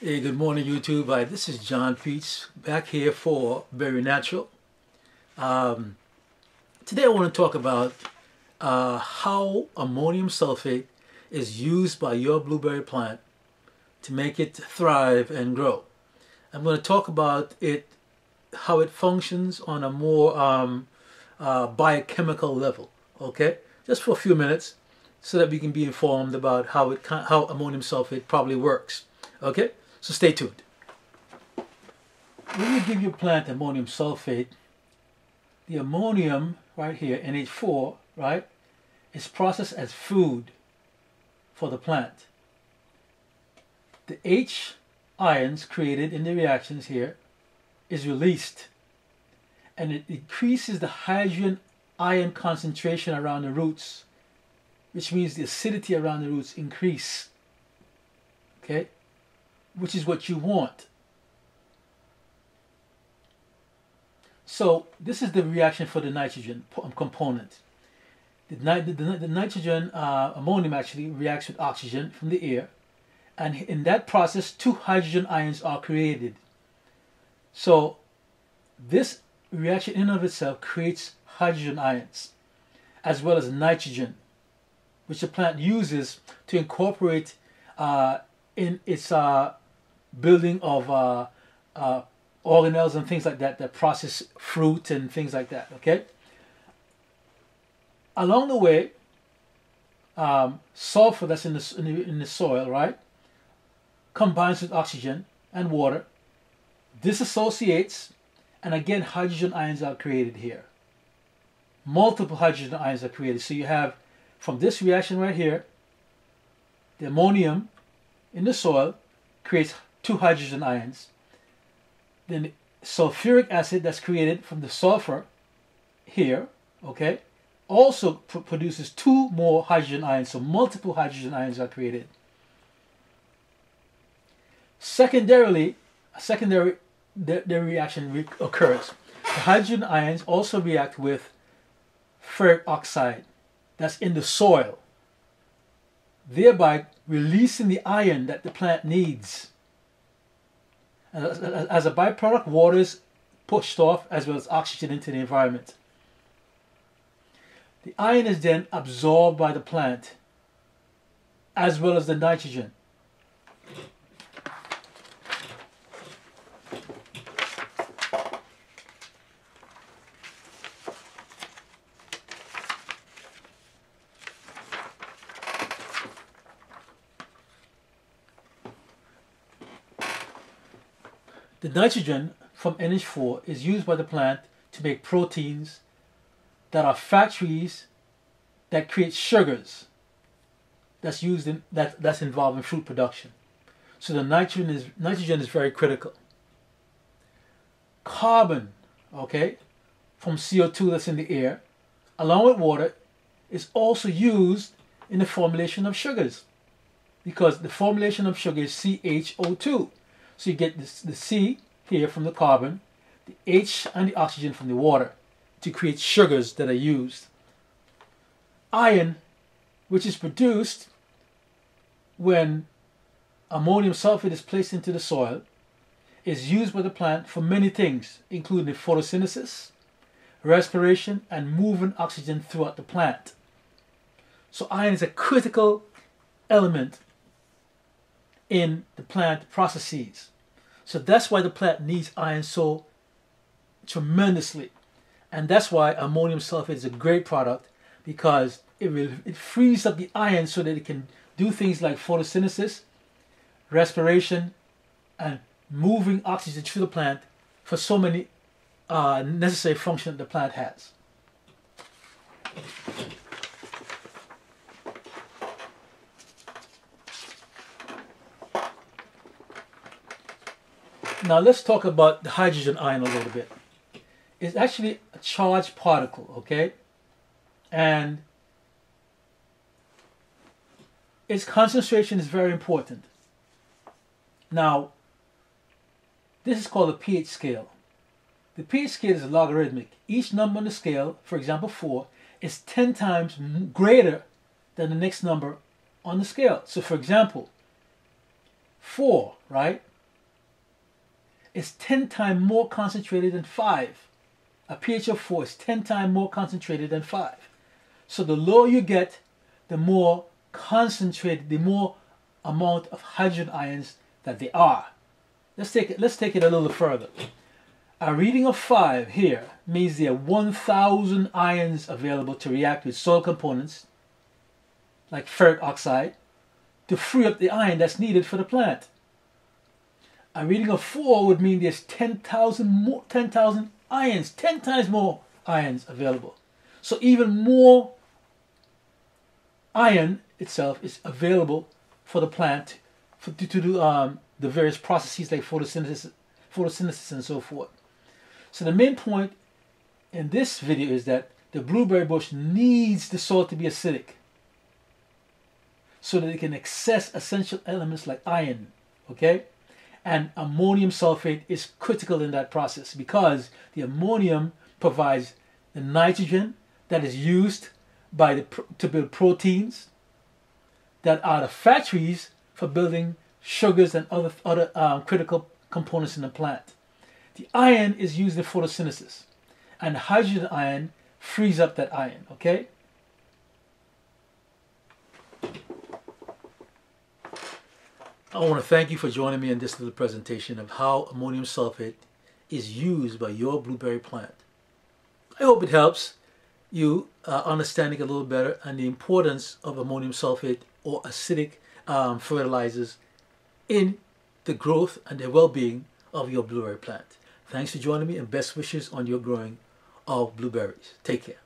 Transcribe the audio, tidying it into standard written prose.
Hey, good morning, YouTube. This is John Peets back here for Very Natural. Today I want to talk about how ammonium sulfate is used by your blueberry plant to make it thrive and grow. I'm going to talk about how it functions on a more biochemical level, okay? Just for a few minutes so that we can be informed about how ammonium sulfate probably works, okay? So stay tuned. When you give your plant ammonium sulfate, the ammonium right here, NH4, right, is processed as food for the plant. The H ions created in the reactions here is released, and it increases the hydrogen ion concentration around the roots, which means the acidity around the roots increase, okay, which is what you want. So this is the reaction for the nitrogen component. The nitrogen, ammonium actually reacts with oxygen from the air, and in that process 2 hydrogen ions are created. So this reaction in and of itself creates hydrogen ions as well as nitrogen, which the plant uses to incorporate in its building of organelles and things like that process fruit and things like that, okay? Along the way, sulfur that's in the soil, right, combines with oxygen and water, dissociates, and again hydrogen ions are created here. Multiple hydrogen ions are created. So you have, from this reaction right here, the ammonium in the soil creates 2 hydrogen ions. Then the sulfuric acid that's created from the sulfur here, okay, also produces 2 more hydrogen ions. So multiple hydrogen ions are created. Secondarily, the reaction occurs. The hydrogen ions also react with ferric oxide that's in the soil, thereby releasing the iron that the plant needs. And as a byproduct, water is pushed off as well as oxygen into the environment. The iron is then absorbed by the plant as well as the nitrogen. The nitrogen from NH4 is used by the plant to make proteins that are factories that create sugars that's involved in fruit production. So the nitrogen is very critical. Carbon, okay, from CO2 that's in the air, along with water, is also used in the formulation of sugars, because the formulation of sugar is CHO2. So you get the C here from the carbon, the H and the oxygen from the water to create sugars that are used. Iron, which is produced when ammonium sulfate is placed into the soil, is used by the plant for many things, including photosynthesis, respiration, and moving oxygen throughout the plant. So iron is a critical element in the plant processes. So that's why the plant needs iron so tremendously. And that's why ammonium sulfate is a great product, because it frees up the iron so that it can do things like photosynthesis, respiration, and moving oxygen through the plant for so many necessary functions that the plant has. Now let's talk about the hydrogen ion a little bit. It's actually a charged particle, okay? And its concentration is very important. Now, this is called a pH scale. The pH scale is logarithmic. Each number on the scale, for example 4, is 10 times greater than the next number on the scale. So for example, 4, right? is 10 times more concentrated than 5. A pH of 4 is 10 times more concentrated than 5. So the lower you get, the more concentrated, the more amount of hydrogen ions that they are. Let's take it a little further. A reading of 5 here means there are 1,000 ions available to react with soil components, like ferric oxide, to free up the iron that's needed for the plant. A reading of 4 would mean there's 10,000 ions, 10 times more ions available. So even more iron itself is available for the plant to do the various processes like photosynthesis and so forth. So the main point in this video is that the blueberry bush needs the soil to be acidic so that it can access essential elements like iron, okay? And ammonium sulfate is critical in that process because the ammonium provides the nitrogen that is used to build proteins that are the factories for building sugars and other critical components in the plant. The iron is used in photosynthesis, and the hydrogen ion frees up that iron, okay? I want to thank you for joining me in this little presentation of how ammonium sulfate is used by your blueberry plant. I hope it helps you understanding a little better and the importance of ammonium sulfate or acidic fertilizers in the growth and the well-being of your blueberry plant. Thanks for joining me and best wishes on your growing of blueberries. Take care.